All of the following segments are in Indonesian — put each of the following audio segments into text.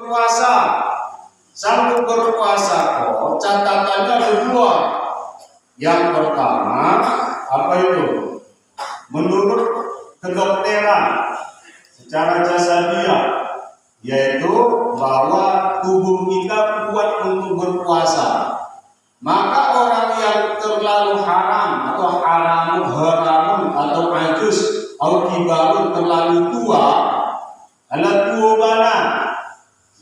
berpuasa. Sanggup berpuasa kok catatannya ada dua. Yang pertama apa itu? Menurut kedokteran secara jasadiah, yaitu bahwa tubuh kita kuat untuk berpuasa. Maka orang yang terlalu haram atau haramun atau ajus atau kibarun terlalu tua ala tuobana,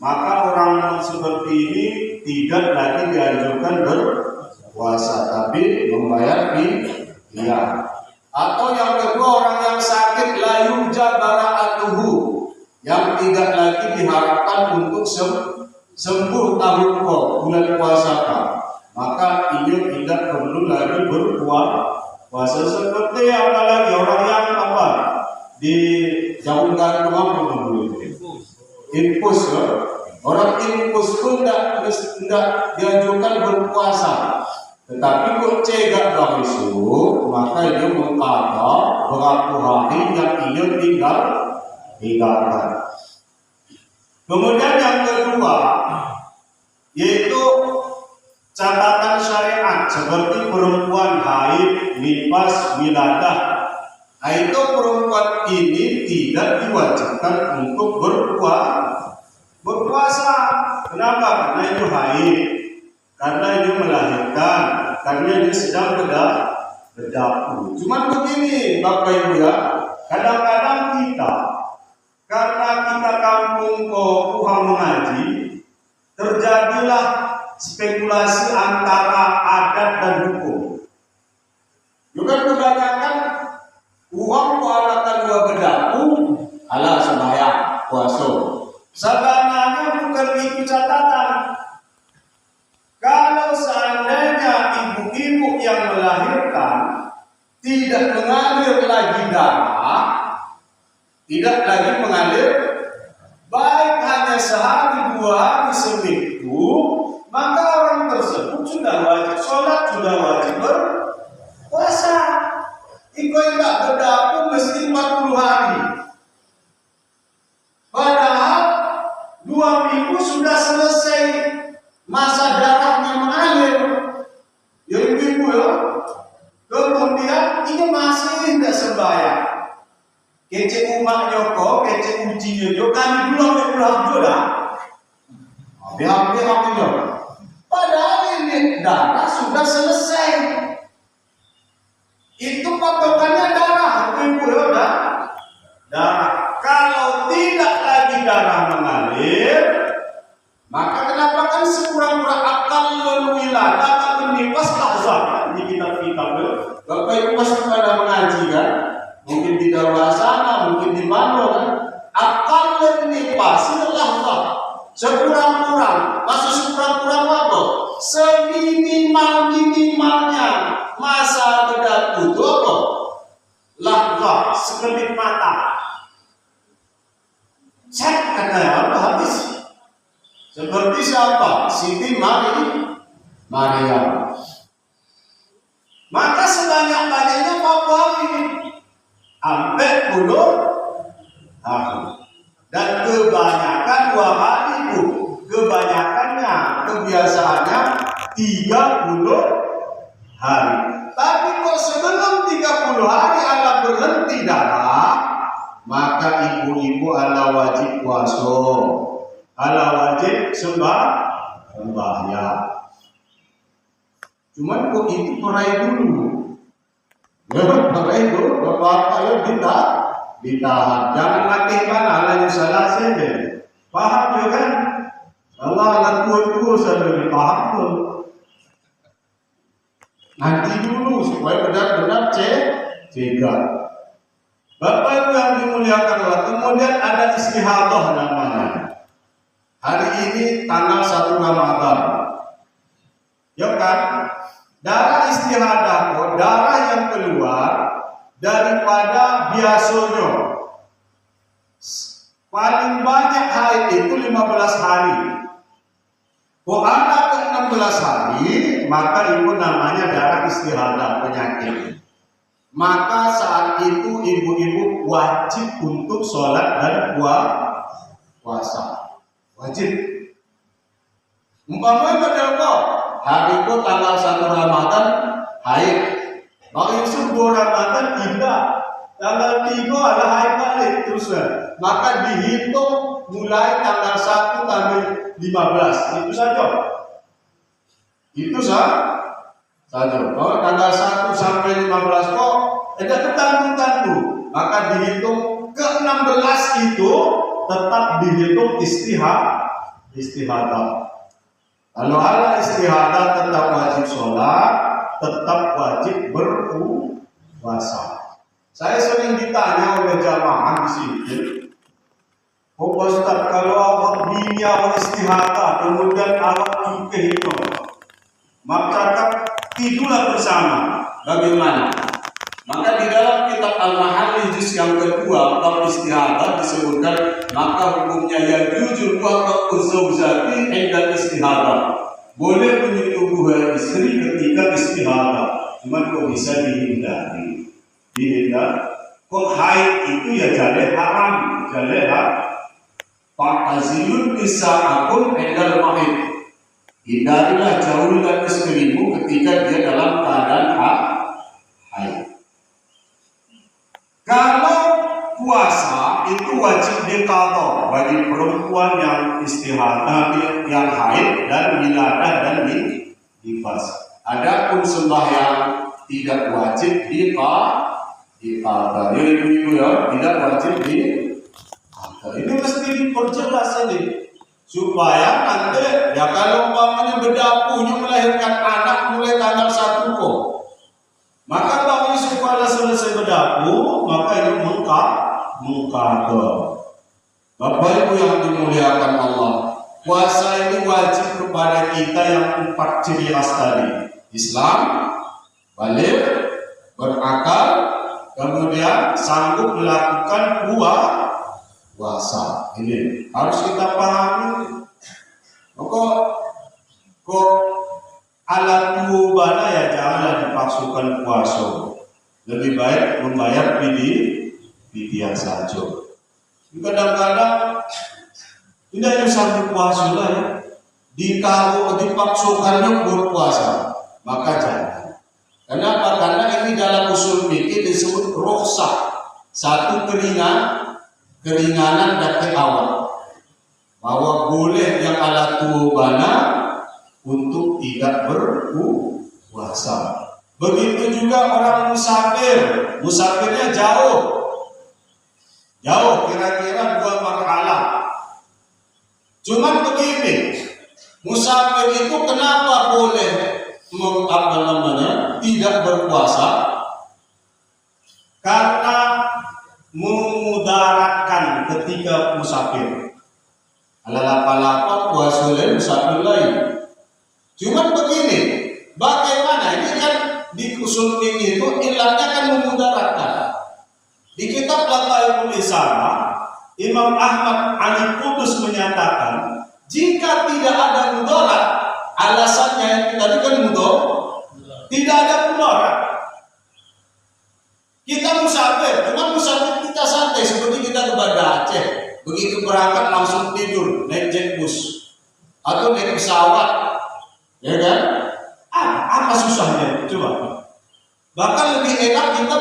maka orang seperti ini tidak lagi dianjurkan berpuasa, tapi membayar fidyah. Atau yang kedua, orang yang sakit la yurja bara'atuhu, yang tidak lagi diharapkan untuk sembuh tahun bulan puasa, maka ia tidak perlu lagi berpuasa. Seperti apalagi orang yang apa dijauhkan kemana dulu infus, orang infus pun tidak dianjurkan berpuasa. Tetapi kok cegah dari itu, maka dia mengkata berapa hari yang ia tinggalkan. Kemudian yang kedua, yaitu catatan syariat seperti perempuan haid, nifas, wiladah. Itu perempuan ini tidak diwajibkan untuk berpuasa. Kenapa? Karena itu haid, karena ini melahirkan, karena ini sedang berdapur. Cuman begini Bapak Ibu ya, kadang-kadang kita karena kita kampung Puhang mengaji, terjadilah spekulasi antara adat dan hukum. Juga kebanyakan uang kualakan dua berdapur, ala sembahyang puasa. Sebenarnya bukan itu catatan. Kalau seandainya ibu-ibu yang melahirkan tidak mengalir lagi darah, tidak lagi mengalir, baik hanya sehari dua hari seminggu, maka orang tersebut sudah wajib sholat, sudah wajib berpuasa. Iko tidak berdapur mesti 40 hari. Padahal 2 minggu sudah selesai masa darahnya mengalir. Ya ibu ya. Kemudian ini masih tidak sembahyang. Kece umat Joko, kece ujinya Joko, kami belum juga. Hampir juga. Padahal ini darah sudah selesai. Itu patokannya darah, ibu ya udah. Darah. Kalau tidak lagi darah mengalir, maka kenapa kan sekurang-kurang akal wilayah atau nifas lahzah. Ini kita Bapak Ibu pasti pada mengaji kan? Mungkin di Darwasana, mungkin di mana kan? Akal nifas itu lahzah. Sekurang-kurang, maksud sekurang-kurang apa? Seminimal-minimalnya masa berat itu apa? Lahzah, sekelip mata. Cek katanya apa habis? Seperti siapa? Siti Maryam. Maka sebanyak-banyaknya berapa hari? Sampai 10 hari. Dan kebanyakan 2 hari itu. Kebanyakannya, kebiasaannya 30 hari. Tapi kok sebelum 30 hari Allah berhenti darah, maka ibu-ibu ala wajib puasa, ala wajib sembahyang. Cuman kok itu perai dulu. Ya, perai dulu, bapak ya ditahan. Jangan mati kan ala yang salah saja. Paham ya kan? Allah akan tua sambil paham tuh. Nanti dulu supaya benar-benar cegah. Bapak Ibu yang dimuliakan Allah, kemudian ada istihadah namanya. Hari ini tanggal 1 Ramadan. Ya kan? Darah istihadah, darah yang keluar daripada biasanya. Paling banyak haid itu 15 hari. Kalau ada ke 16 hari, maka itu namanya darah istihadah, penyakit. Maka saat itu ibu-ibu wajib untuk sholat dan puasa. wajib. Umpamanya padahal kok hari itu tanggal 1 Ramadan haid, maka Yusuf 2 Ramadan tidak, tanggal 3 adalah haid balik terus, maka dihitung mulai tanggal 1 sampai 15, itu saja. Itu saja. Kalau tanggal 1 sampai 15 kok ada tertentu, maka dihitung ke 16 itu tetap dihitung istihadah. Kalau ada istihadah tetap wajib sholat, tetap wajib berpuasa. Saya sering ditanya oleh jamaah di sini, oh Ustaz, kalau awak bini awak istihadah, kemudian awak juga itu, maka tidurlah bersama. Bagaimana? Maka di dalam kitab Al-Mahalli juz yang kedua bab istihadah disebutkan, maka hukumnya yajuzul waqtu zawjati inda istihadah. Boleh menyetubuhi istri ketika istihadah, cuma kok bisa dihindari. Kok haid itu ya jadi haram, jadi Fa'azilun nisa'akum indal mahid. Hindarilah, jauhilah istrimu ketika dia dalam keadaan haid. Kalau puasa itu wajib diqadha bagi perempuan yang istihadah, yang haid dan wiladah dan nifas. Adapun sembahyang tidak wajib diqadha. Ya ibu-ibu ya, tidak wajib diqadha. Ini mesti diperjelas ini supaya nanti ya kalau umpamanya berdapunya melahirkan anak mulai tanggal 1 kok, maka bagi supaya selesai berdapu, maka ini mengqadha. Bapak Ibu yang dimuliakan Allah, puasa ini wajib kepada kita yang 4 ciri khas tadi: Islam, balik, berakal, kemudian sanggup melakukan puasa. Ini harus kita pahami. Kok alat mubana ya janganlah dipaksakan puasa. Lebih baik membayar fidyah saja. Kadang-kadang tidak usah berpuasa lah ya. Dipaksakannya berpuasa, maka jangan. Kenapa? Karena ini dalam usul fikih disebut rukhsah, satu keringanan dari awal, bahwa boleh yang alat mubana untuk tidak berpuasa. Begitu juga orang musafirnya jauh kira-kira 2 marhalah. Cuman begini, musafir itu kenapa boleh tidak berpuasa? Karena memudaratkan ketika musafir. Ala-lapa puasa lain, musafir lain. Cuman begini, bagaimana ini kan di usul fikih itu ilatnya kan memudaratkan. Di kitab Lataiful Isara, Imam Ahmad Ali Qudus menyatakan, jika tidak ada mudarat, alasannya yang tadi kan tidak ada mudarat. Kita musafir, cuma musafir kita santai seperti kita ke Banda Aceh, begitu berangkat langsung tidur naik jet bus atau naik pesawat, ya kan? Apa susahnya? Coba. Bahkan lebih enak kita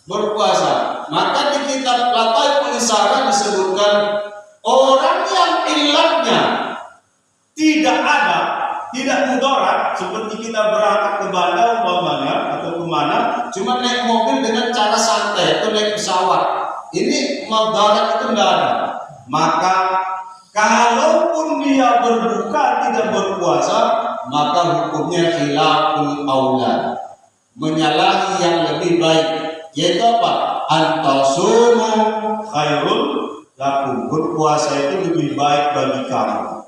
berpuasa. Maka di kitab Lataiful Isara disebutkan orang yang ilatnya tidak mudarat, seperti kita berangkat ke Banda umpamanya atau kemana, cuma naik mobil dengan cara santai atau naik pesawat. Ini mudarat itu tidak ada. Maka kalaupun dia berbuka tidak berpuasa, maka hukumnya khilaful aula, menyalahi yang lebih baik, yaitu apa? Antasumu khairul lakum, berpuasa itu lebih baik bagi kamu.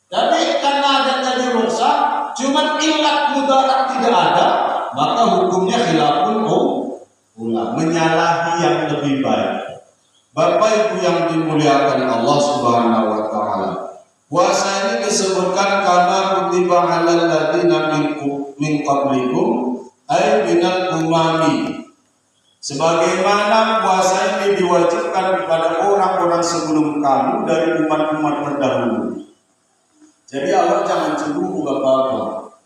Tapi karena ada tadi rukhsah, cuma ilat mudarat tidak ada, maka hukumnya khilaful aula, menyalahi yang lebih baik. Bapak Ibu yang dimuliakan Allah Subhanahu wa taala, puasa ini disebutkan karena kutiba 'alal ladzina min qablikum ay minal umami, Sebagaimana puasa ini diwajibkan kepada orang-orang sebelum kamu dari umat-umat terdahulu. Jadi Allah jangan cemburu Bapak-Bapak.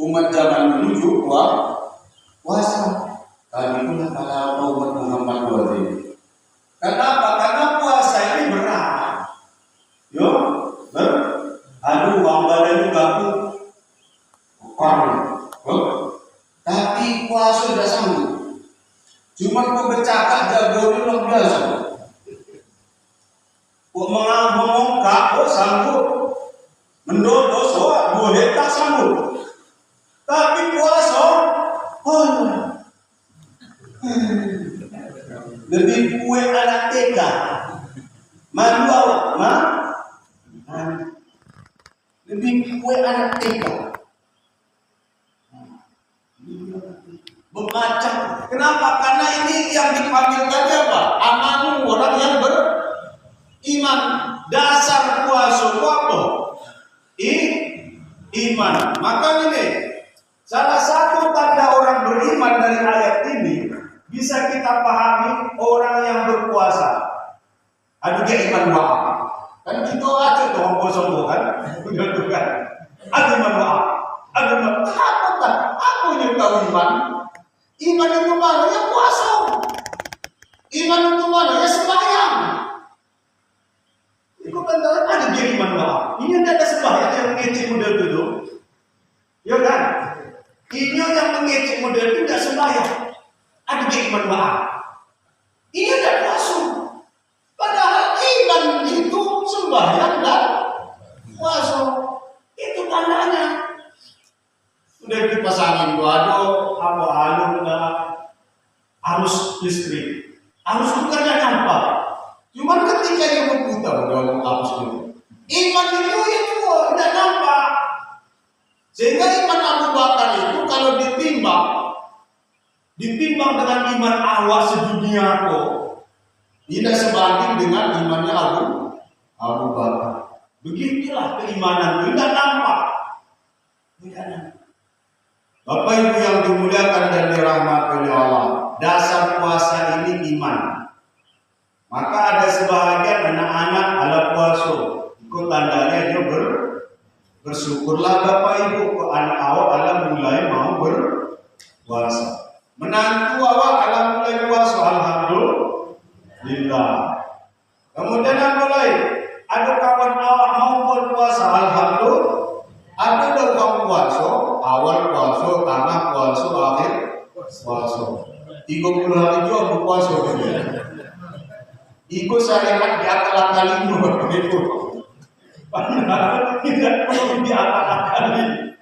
Umat zaman dulu juga puasa. Kami pun adalah umat Muhammad wajib. Kenapa? Karena puasa ini berat. Yo, aduh, bang badan juga aku tapi puasa sudah sanggup. Cuma kau bercakap jago ini luar biasa. Kau mengongkak, kau sanggup. Mendodos, kau tak sanggup. Tapi puasa, lebih kue anak TK. Madu awak, lebih kue anak TK. Bermacam. Kenapa? Karena ini yang dipanggil tadi apa? Amanu, orang yang beriman. Dasar puasa apa? Iman. Maka ini salah satu tanda orang beriman dari ayat ini bisa kita pahami orang yang berpuasa. Aduh dia iman doa. Kan kita aja tuh ngomong kan? Betul kan? Aduh iman doa. Aduh iman. Apa tak? Aku yang tahu iman. Iman itu mana? Ya puasa. Iman itu mana? Ya sembahyang. Itu kan ada dia iman doa. Ini ada sembahyang yang mengecek model itu. Ya kan? Ini yang mengecek model itu tidak sembahyang. Ada dia iman doa. Ini ada puasa. Padahal iman itu sembahyang dan puasa. Itu tandanya. Sudah dipasangin doa apa arus listrik. Arus bukannya nampak. Cuman ketika dia berputar dalam arus itu, iman itu tidak nampak. Sehingga iman Abu Bakar itu kalau ditimbang dengan iman awak sedunia kok, tidak sebanding dengan imannya Abu Bakar. Begitulah keimanan itu tidak nampak. Tidak nampak. Bapak Ibu yang dimuliakan dan dirahmati oleh Allah, dasar puasa ini iman. Maka ada sebahagian anak-anak ala puasa, itu tandanya dia bersyukurlah Bapak Ibu ke anak awak ala mulai mau berpuasa. Menantu awak ala mulai puasa, alhamdulillah. Kemudian apa lagi? Ada kawan awak mau berpuasa, alhamdulillah. Ada dalam puasa, awal puasa, tengah puasa, akhir puasa. 30 hari juga berpuasa. Ikut syariat di akal-akali itu. Padahal tidak perlu di akal-akali.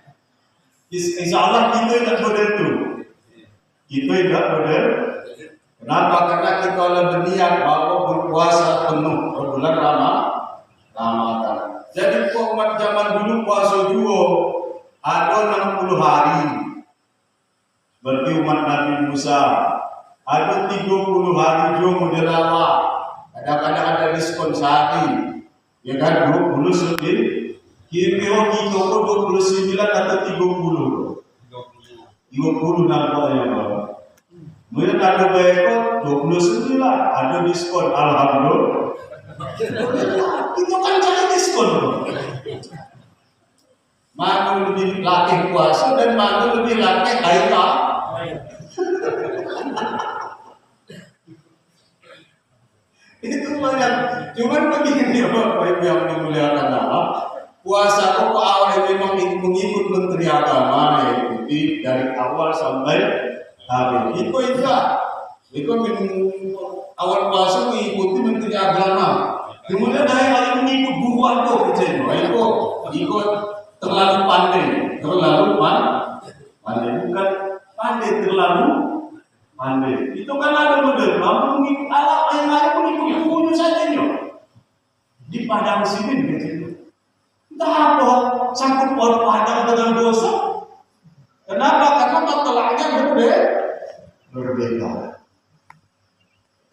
Insya Allah kita tidak model itu. Kita tidak model. Kenapa? Karena kita berniat bahwa berpuasa penuh bulan Ramadan. Jadi umat zaman dulu puasa juga ada 60 hari. Berarti umat Nabi Musa ada 30 hari juga model awal. Kadang-kadang ada diskon sehari. Ya kan 20 lebih. Kira-kira kita kok 29 atau 30. 20 nampaknya Bapak. Mungkin ada bayar 29 ada diskon, alhamdulillah. Itu kan cari diskon. Mana lebih latih puasa dan mana lebih latih haita. Itu banyak. Cuman begini Bapak Ibu yang dimuliakan Allah, puasa kok awalnya memang mengikut Menteri Agama ikuti dari awal sampai akhir. Itu awal puasa mengikuti Menteri Agama. Kemudian dari hari mengikut guru atau kecil, ikut terlalu pandai, bukan pandai terlalu pandai. Itu kan ada model, kamu mengikut alat yang lain mengikut gurunya saja di padang sini kecil. Entah apa, sangkut paut padang dengan dosa. Kenapa? Karena masalahnya berbeda.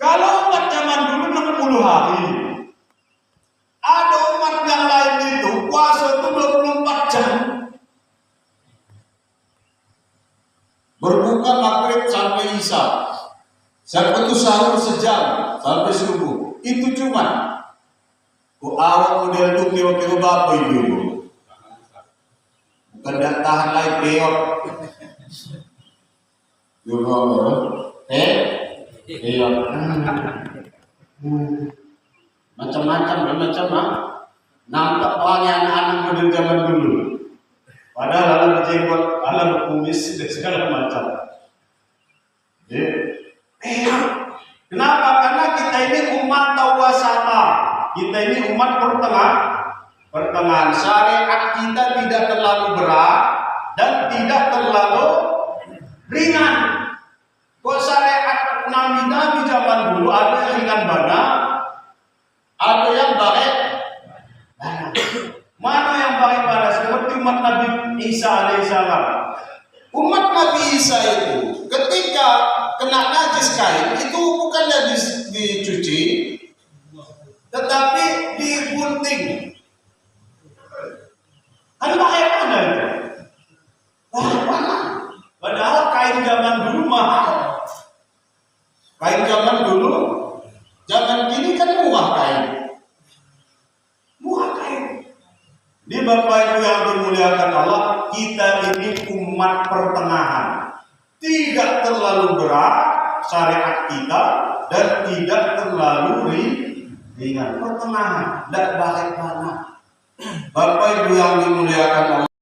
Kalau umat zaman dulu 60 hari. Ada umat yang lain itu puasa itu 24 jam. Berbuka maghrib sampai isya. Siapa tuh sahur sejam sampai subuh. Itu cuma awak model tuh kira-kira berapa itu? Bukan dah tahan lagi peot. Peot. Macam-macam, nampak orangnya anak-anak model zaman dulu. Padahal alam berjenggot, alam berkumis dan segala macam. Kenapa? Karena kita ini umat tawasata. Kita ini umat pertengahan. Syariat kita tidak terlalu berat dan tidak terlalu ringan. Kok syariat nabi zaman dulu ada yang ringan banget, ada yang baik banget. Mana yang baik banget? Seperti umat Nabi Isa alaihissalam. Umat Nabi Isa itu ketika kena najis kain itu bukannya dicuci, tetapi digunting. Kan pakai mana itu? Mana? Padahal kain zaman dulu mahal. Kain zaman dulu, zaman kini kan murah kain. Murah kain. Di Bapak Ibu yang dimuliakan Allah, kita ini umat pertengahan. Tidak terlalu berat syariat kita dan tidak terlalu ringan. Pertengahan, tidak balik mana. Bapak Ibu yang dimuliakan Allah.